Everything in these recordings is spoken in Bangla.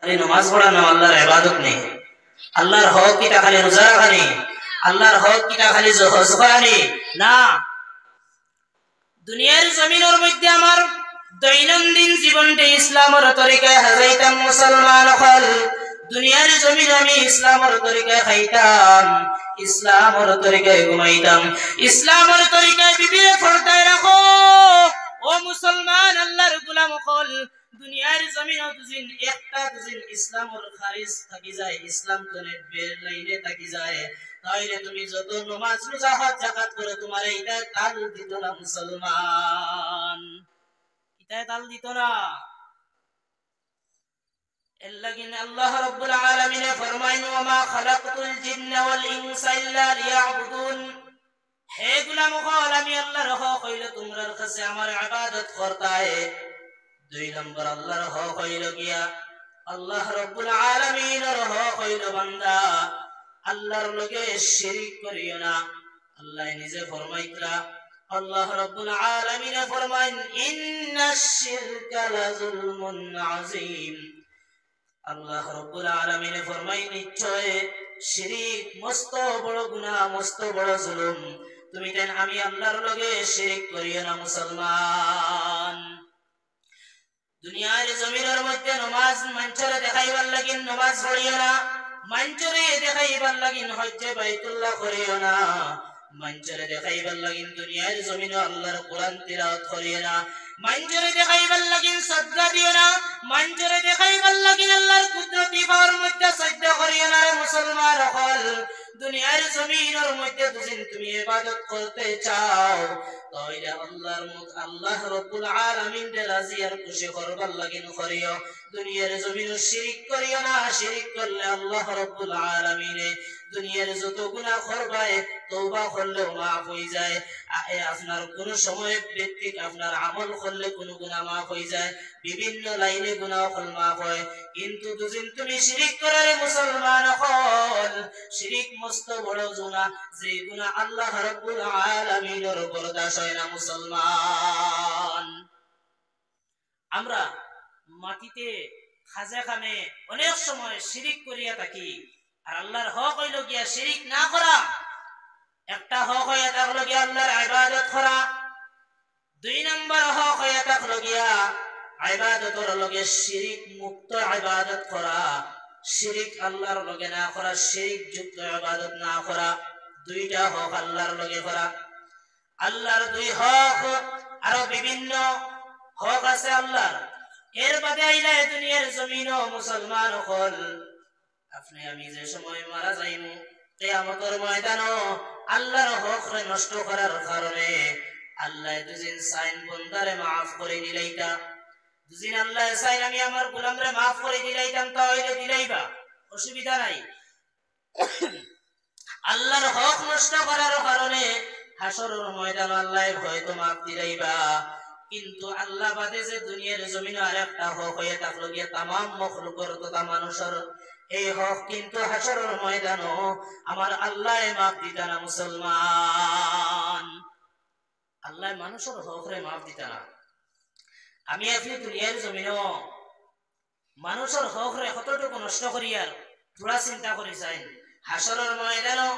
খালি নামাজ পড়া না, আল্লাহর ইবাদত নেই। আল্লাহর হক কিটা খালি রোজা রাখা নেই, আল্লাহর হক কিটা খালি হজ করা নেই না। দুনিয়ার জমিনের মধ্যে আমার দৈনন্দিন জীবনটা ইসলামের তরিকায় হাজাইতাম মুসলমান হল। দুনিয়ার জমিন আমি ইসলামের তরিকায় খাইতাম, ইসলামের তরিকায় ঘুমাইতাম, ইসলামের তরিকায় বিবিরে ফরতায় রাখো। ও মুসলমান আল্লাহর গোলাম হল, দুনিয়ার জমিন দুদিন একটা দুদিন ইসলামের খারিজ থাকি যায়, ইসলাম তনে বের লাইনে থাকি যায়, তাইলে তুমি যত নামাজ রোজা হজ যাকাত করে তোমার এইটা তাল দিত না মুসলমান, এটা তাল দিত না। এল্লাগিন আল্লাহ রাব্বুল আলামিন ফরমায়েন ওয়া মা খালাকতুল জিন্না ওয়াল ইনসা ইল্লা লিয়াবুদুন। হে গোলাম হল, আমি আল্লাহর হক হইল তোমরার কাছে আমার ইবাদত করতায়। দুই নম্বর আল্লাহর হক হইল গিয়া আল্লাহ রাব্বুল আলামিনের হক হইল বান্দা আল্লাহর লগে শিরিক করিও না। আল্লাহ নিজে ফরমাইতরা, আল্লাহ রাব্বুল আলামিন ফরমায়েন ইন্নাশ শিরকা লাযুলমুন আযীম। আল্লাহ রাব্বুল আলামিন ফরমায় নিশ্চয় শিরিক মস্ত বড় গুনাহ, মস্ত বড় জুলুম। তুমি দেন আমি আল্লাহর লগে শিরিক করিও না মুসলমান। দুনিয়ার জমিনের মধ্যে নামাজ মঞ্চরে দেখাইবার লাগিন নামাজ পড়িও না, মঞ্চরে দেখাইবার লাগিন হজ্জে বাইতুল্লাহ করিও না, মঞ্চরে দেখাইবার লাগিন দুনিয়ার জমিনে আল্লাহর কোরআন তিলাওয়াত করিও না, মঞ্চরে দেখাইবার লাগিন সাজদা দিও না, মঞ্চরে দেখাইবার লাগিন আল্লাহর কুদরতি পাওয়ার মধ্যে সাজদা করিও না। রে মুসলমান হল, দুনিয়ার জমিনের মধ্যে দুদিন তুমি ইবাদত করতে চাও, তাইলে আল্লাহর আল্লাহ রাব্বুল আলামিন রে রাজি আর খুশি করবার লাগিন করিও। দুনিয়ার জমিনে শিরিক করিও না, শিরিক করলে আল্লাহ রাব্বুল আলামিন দুনিয়ার যত গুনাহ করবায় তওবা করলেও মাফ হয়ে যায়। আপনার কোন সময় ব্যক্তিক আপনার আমল করলে কোন গুনাহ মাফ হয়ে যায়, বিভিন্ন লাইনে গুনাহ হল মাফ হয়। কিন্তু দুদিন তুমি শিরিক করে রে মুসলমান হল, শিরিক মস্ত বড় গুনাহ, যে গুনাহ আল্লাহ রাব্বুল আলামিনের বরদাশত হয় না মুসলমান। আমরা মাটিতে খাজা খানে অনেক সময় শিরিক করিয়া থাকি, আর আল্লাহর হক হইল গিয়া শিরিক না করা। একটা হক হইয়া থাকলো গিয়া আল্লাহর ইবাদত করা, দুই নম্বর হক হইয়া থাকলো গিয়া ইবাদতের লগে শিরিক মুক্ত ইবাদত করা, শিরিক আল্লাহর লগে না করা, শিরিক যুক্ত ইবাদত না করা। দুইটা হক আল্লাহর লগে করা। আল্লাহর দুই হক, আরো বিভিন্ন হক আছে আল্লাহর। এর বাদে আইলা দুনিয়ার জমিন মুসলমান হল, আপনি আমি যে সময় মারা যাইমু কিয়ামতের ময়দানে আল্লাহর হক রে নষ্ট করার কারণে আল্লাহ দুদিন সাইন বন্দারে maaf করে দিলাইতা। দুদিন আল্লাহ সাইন আমি আমার গোলামরে maaf করে দিলাইতাম, তাহলে দিলাইবা, অসুবিধা নাই। আল্লাহর হক নষ্ট করার কারণে হাসরের ময়দানে আল্লাহ হয়তো maaf দিলাইবা, কিন্তু আল্লাহ বাদে যে দুনিয়ার জমিনে আরেকটা হক হয়ে থাকলো গিয়া तमाम মখলুকের তথা মানুষের, এই হক কিন্তু হাসরের ময়দানে আমার আল্লাহ maaf দিতা না মুসলমান। আল্লাহ মানুষের হক রে maaf দিতা না। আমি আপনি দুনিয়ার জমিনে মানুষের হক রে কতটুকু নষ্ট করিয়ার পুরা চিন্তা করি চাই। হাসরের ময়দানে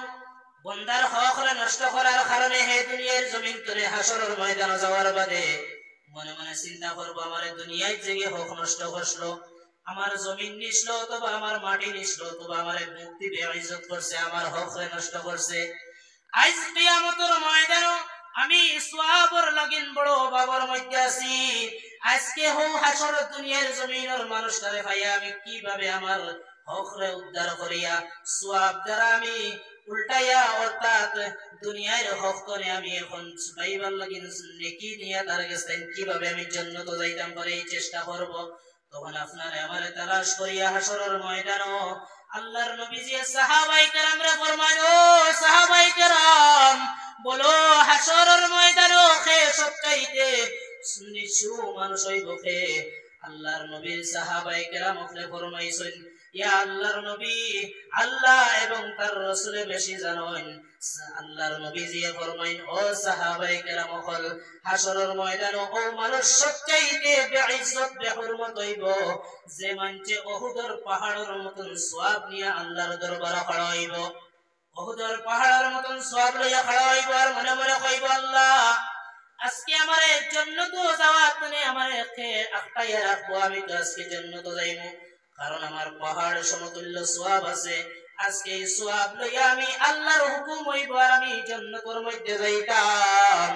বন্দার হক রে নষ্ট করার কারণে হে দুনিয়ার জমিন তুলে হাসরের ময়দানে যাওয়ার বাদে মনে মনে চিন্তা করবো আমার দুনিয়ায় যে হক নষ্ট করলো, আমার জমিন নিছলো অথবা আমার মাটি নিছলো অথবা আমার মুক্তি বেইজ্জত করছে, আমার হক রে নষ্ট করছে। আজ কিয়ামতের ময়দানে আমি সওয়াবের লাগিন বড় বাবার মধ্যে আছি। আজকে হো হাসর দুনিয়ার জমিনের মানুষটারে ভাইয়া আমি কিভাবে আমার হক রে উদ্ধার করিয়া সওয়াব দ্বারা আমি উল্টাইয়া অর্থাৎ দুনিয়ার হক করে আমি এখন পাইবার লাগিন নেকি নিয়া তার কাছে কিভাবে আমি জান্নাত যাইতাম পারে এই চেষ্টা করব। তখন আপনারে আমারে তালাশ করিয়া হাসরের ময়দানে আল্লাহর নবীজি সাহাবায়ে কেরামরে ফরমায়, ও সাহাবায়ে কেরাম বলো হাসরের ময়দানে কে সবচাইতে নিচু মানুষ হইব কে? আল্লাহর নবীর সাহাবায়ে কেরাম ওখানে ফরমাইছেন, ইয়া আল্লাহর নবী, আল্লাহ এবং তার রাসূল বেশি জানেন। আল্লাহর নবী জিয়া ফরমাইন, ও সাহাবায়ে কেরাম হল হাসরের ময়দানে ও মানুষ সবচাইতে বেইজ্জত বেহুরমত হইব যে মানছে উহুদের পাহাড়ের মতন সওয়াব নিয়ে আল্লাহর দরবারে খড়া হইব। উহুদের পাহাড়ের মতন সওয়াব লইয়া খড়া হইব আর মনে মনে কইব, আল্লাহ আজকে আমারে জান্নাতে যাওয়া তুমি আমারে আটকাইয়া রাখবো, আমি তো আজকে জান্নাতে যাইবো, কারণ আমার পাহাড় সমতুল্য সওয়াব আছে। আজকে এই সওয়াব লইয়া আমি আল্লাহর হুকুম হইব আর আমি জান্নাতের মধ্যে যাইতাম।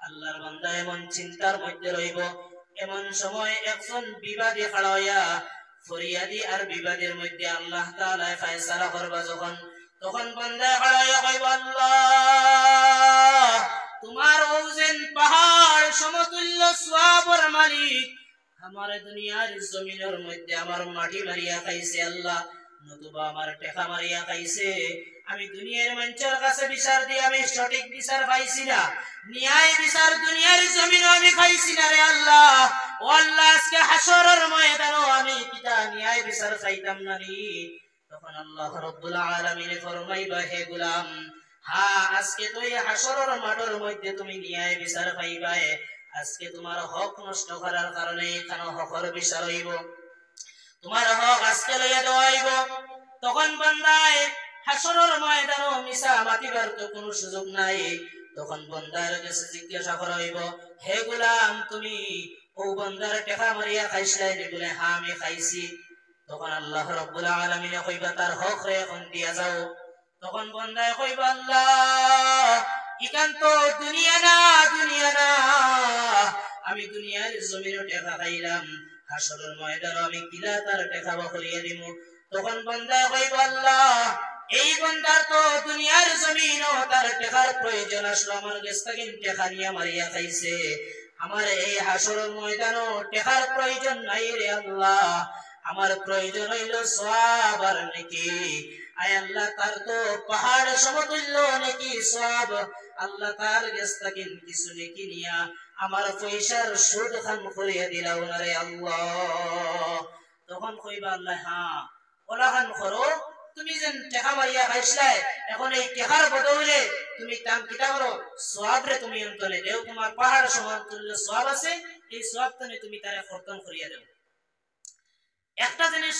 আল্লাহর বান্দা এমন চিন্তার মধ্যে রইব, এমন সময় একজন বিবাদী খাড়া হইয়া ফরিয়াদি আর বিবাদের মধ্যে আল্লাহ তাআলা ফয়সালা করবা যখন, তখন বান্দা খাড়া হইয়া কইব, আল্লাহ তোমার ওজন পাহাড় সমতুল্য সওয়াবের মালিক আমার দুনিয়ার জমিনের মধ্যে আমার মাটি মারিয়া খাইছে আল্লাহ, নতুবা আমার টাকা মারিয়া খাইছে। আমি দুনিয়ার মানুষের কাছে বিচার দিয়ে আমি সঠিক বিচার পাইছি না, ন্যায় বিচার দুনিয়ার জমিনে আমি খাইছি না রে আল্লাহ। ও আল্লাহ আজকে হাসরের ময়দানে আমি কিটা ন্যায় বিচার চাইতাম না রে। তখন আল্লাহ রাব্বুল আলামিন ফরমাইবা, হে গোলাম, হ্যাঁ আজকে তুই হাসরের মাঠের মধ্যে তুমি ন্যায় বিচার পাইবা। আজকে তোমার হক নষ্ট করার কারণে এখানে হকের বিচার হইব, তোমার হক আজকে লইয়া দেওয়া হইব। তখন বান্দায় হাসরের ময়দানে মিছা মাতিবার তো কোনো সুযোগ নাই। তখন বান্দার কাছে জিজ্ঞাসা করা হইব, হে গোলাম তুমি ও বান্দার টাকা মারিয়া খাইছিলাই নি? বলে হ্যাঁ আমি খাইছি। তখন আল্লাহ রাব্বুল আলামিন কইবা তার হক রে এখন দিয়া যাও। তখন বান্দায় কইবা, আল্লাহ ইকান তো দুনিয়া না, দুনিয়া না, আমি দুনিয়ার জমিনে টাকা খাইলাম, হাসরের ময়দানে আমি কিলা তার টাকা বখরিয়া দিব। তখন বান্দা কইব, আল্লাহ এই বান্দার তো দুনিয়ার জমিনে তার টাকার প্রয়োজন আসলো, আমার কাছ থেকে টাকা নিয়ে মারিয়া খাইছে, আমার এই হাসরের ময়দানে টাকার প্রয়োজন নাই রে আল্লাহ, আমার প্রয়োজন হইল সওয়াব আর নেকি। আয় আল্লাহ তার তো পাহাড় সমতুল্য নেকি সওয়াব, আল্লাহ তার কাছ থেকে কিছু নেকি নিয়া আমার পয়সার সুদ খান করিয়া দিলাও না রে আল্লাহ। তখন কইবা আল্লাহ, হ্যাঁ ওলা খান করো, তুমি যেন টাকা মারিয়া খাইছিলাই, এখন এই টাকার বদলে তুমি তাম কিটা করো, সওয়াব রে তুমি অন্তলে দেও, তোমার পাহাড় সমতুল্য সওয়াব আছে, এই সওয়াব তুমি তারে খতম করিয়া দেও। একটা জিনিস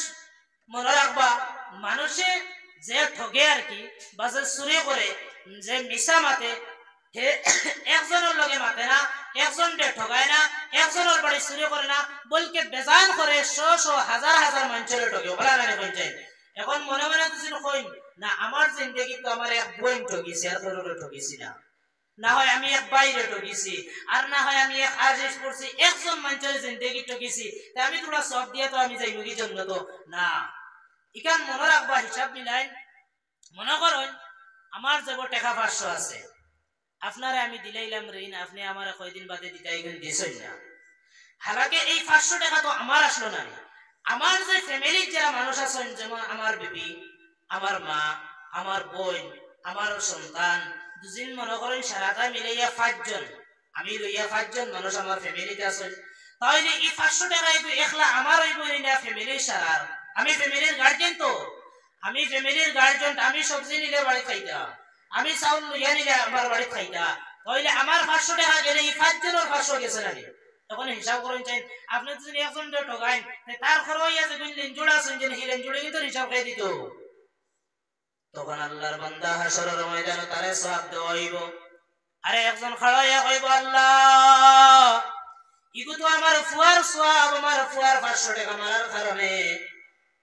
মনে রাখবা, মানুষে যে ঠগে আর কি, বা যে চুরি করে, যে মিছা মাতে, হে একজনের লগে মাতে না, একজনকে ঠগায় না, একজনের বাড়ি চুরি করে না, বলকে বেজান করে শ হাজার হাজার মানুষের ঠগে বলা না পঞ্চায়েত। এখন মনে মনে কিছু কইন না, আমার জিন্দগি তো আমার এক বোন ঠগিছে আর তোর ঠগিছি না, না হয় আমি এক বাইরে ঠগিছি, আর না হয় আমি এক আদেশ করছি, একজন মানুষের জিন্দগি ঠগিছি, তাই আমি তোরা সব দিয়ে তো আমি যাইব কি জন্য তো না। ইকান মনে রাখবা, হিসাব মিলাই মনে করেন আমার যাব টাকা 500 আছে, আপনারে আমি দিলাইলাম ঋণ, আপনি আমার কয়দিন বাদে দিতাই দিছেন না, হালাকে এই 500 টাকা তো আমার আসলো না, আমার যে ফ্যামিলির যারা মানুষ আছেন, যেমন আমার বিবি, আমার মা, আমার বোন, আমার সন্তান, দুদিন মনে করেন সারাটা মিলাইয়া 5 জন, আমি লইয়া 5 জন মানুষ আমার ফ্যামিলিতে আছেন, তাহলে এই 500 টাকা একটু একলা আমার হইব না ফ্যামিলির সারার? আমি ফ্যামিলির গার্জেন, তো আমি ফ্যামিলির গার্জেন, আমি সবজি নিলে বাড়ি খাইতা, আমি চাউল লইয়া নিলে আমার বাড়ি খাইতা, তাহলে আমার 500 টাকা গেলে এই 5 জনের 500 গেছে না? তখন হিসাব করেন চাই, আপনি যদি একজন ঠগাইন তার খরচা যে লেনজোড়া আছেন, যে এই লেনজোড়ে কিন্তু হিসাব খাই দিত। তখন আল্লাহর বান্দা হাসরের ময়দানে তারে সওয়াব দেওয়া হইব। আরে একজন খাড়াইয়া কইব, আল্লাহ ইগো তো আমার ফুয়ার সওয়াব, আমার ফুয়ার 500 টাকা মারার কারণে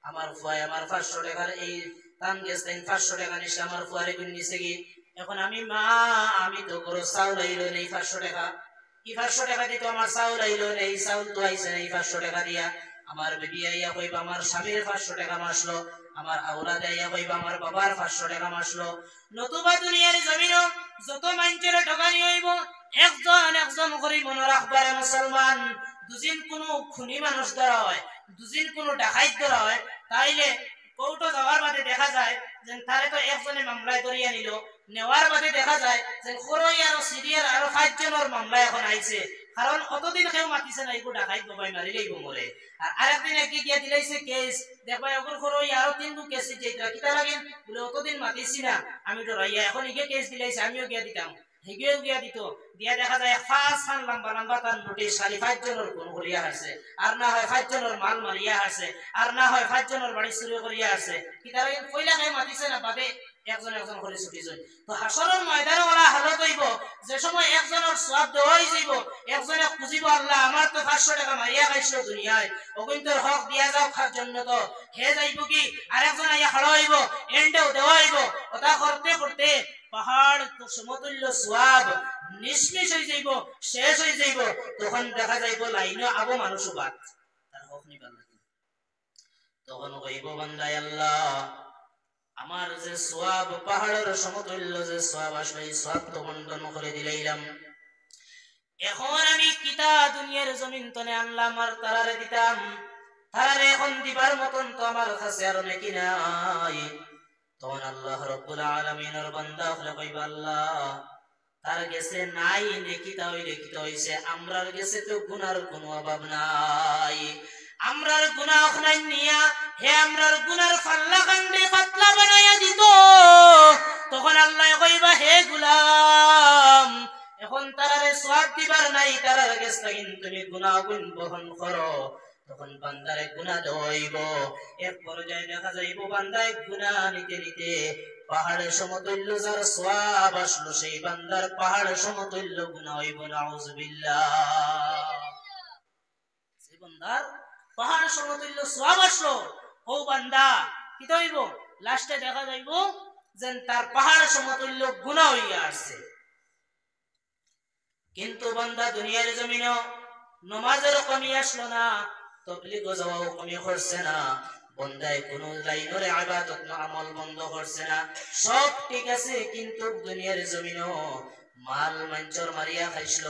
আমার ফুয়াই আমার 500 টাকার এই দাম গেছেন, 500 টাকা নিছে আমার ফুয়ারে গুণ নিছে কি, এখন আমি মা আমি তো কোনো চাউল আইলো নেই 500 টাকা, এই 500 টাকা দিয়ে তো আমার চাউল আইলো নেই, চাউল তো আইছে এই 500 টাকা দিয়া, আমার বেবি আইয়া কইবা আমার স্বামীর 500 টাকা মাসলো, আমার আওলাদ আইয়া কইবা আমার বাবার 500 টাকা মাসলো। নতুবা দুনিয়ার জমিনও যত মানুষের ঠকানি হইব, একজন একজন করে মনে রাখবারে মুসলমান, দুদিন কোনো খুনি মানুষ ধরা হয়, দুদিন কোনো ডাকাইত ধরা হয়, তাইলে কোর্টে যাওয়ার বাদে দেখা যায় যে তারে তো একজনে মামলায় ধরিয়া নিল, নেওয়ার বাদে দেখা যায় যে খরই আর সিরিয়ার আরো 5 জনের মামলা এখন আইছে, কারণ অতদিন কেউ মাতিছে না এগুলো ডাকাই বাবাই মারি লইব মরে আর আরেকদিন একটি গিয়া দিলাইছে কেস দেখবা ওগুলো করো আরো 3 কেস যেটা কিতা লাগেন বলে অতদিন মাতিছি না আমি ডরাইয়া এখন ইগে কেস দিলাইছে আমিও গিয়া দিতাম হেগেও গিয়া দিত দিয়া দেখা যায় 5 খান লম্বা লম্বা তার নোটিশ খালি 5 জনের কোন করিয়া আছে আর না হয় 5 জনের মাল মারিয়া আছে আর না হয় 5 জনের বাড়ি চুরি করিয়া আছে কিতা লাগেন কইলা কে মাতিছে না বাদে একজন একজন করে ছুটি যায় তো হাসরের ময়দানে ওলা হালত হইব যে সময় একজনের সওয়াব দেওয়াই যাইব একজনে খুঁজিব আল্লাহ আমার তো 500 টাকা মারিয়া খাইছিল দুনিয়ায় অগুন্তর হক দিয়া যাও খার জন্য তো হে যাইব কি আরেকজন আইয়া খাড়া হইব এন্ডেও দেওয়া হইব ওটা করতে করতে পাহাড় তো সমতুল্য সওয়াব নিষ্মিষ হয়ে যাইব শেষ হয়ে যাইব তখন দেখা যাইব লাইনে আবো মানুষ বাদ তার হক নিবার লাগে তখন কইব বান্দায় আল্লাহ আমার যে সওয়াব পাহাড়ের সমতুল্য যে সওয়াব আসবে এই সওয়াব তো বন্টন করে দিলাম এখন আমি কিতা দুনিয়ার জমিন তনে আনলাম আর তারারে দিতাম তারারে এখন দিবার মতন তো আমার কাছে আর নাকি নাই তখন আল্লাহ রাব্বুল আলামিনের বান্দা হলে কইবা আল্লাহ তার গেছে নাই নেকিতা হইলে কিতা হইছে আমরার গেছে তো গুনার কোনো অভাব নাই আমরার গুনাহ নাই নিয়া হে আমরার গুনার ফাল্লা কান্দে পাতলা বানায়া দিত তখন আল্লাহ কইবা হে গোলাম এখন তারারে সওয়াব দিবার নাই তারার গেছে কিন্তু তুমি গুনাহ গুণ বহন করো তখন বান্দারে গুনাহ দেওয়াইব এক পর্যায়ে দেখা যাইব বান্দায় গুনাহ নিতে নিতে পাহাড়ের সমতুল্য যার সওয়াব আসলো সেই বান্দার পাহাড়ের সমতুল্য গুনাহ হইব নাউযুবিল্লাহ সেই বান্দার পাহাড়ের সমতুল্য সওয়াব আসলো ও বান্দা কি হইব লাস্টে দেখা যাইব যে তার পাহাড়ের সমতুল্য গুনাহ হইয়া আসছে কিন্তু বান্দা দুনিয়ার জমিনে নামাজের কমি আসলো না তবলিগ যাওয়াও কমি করছে না বন্দায় কোন লাইনের ইবাদত না আমল বন্ধ করছে না সব ঠিক আছে কিন্তু দুনিয়ার জমিনে মাল মঞ্চর মারিয়া খাইছিল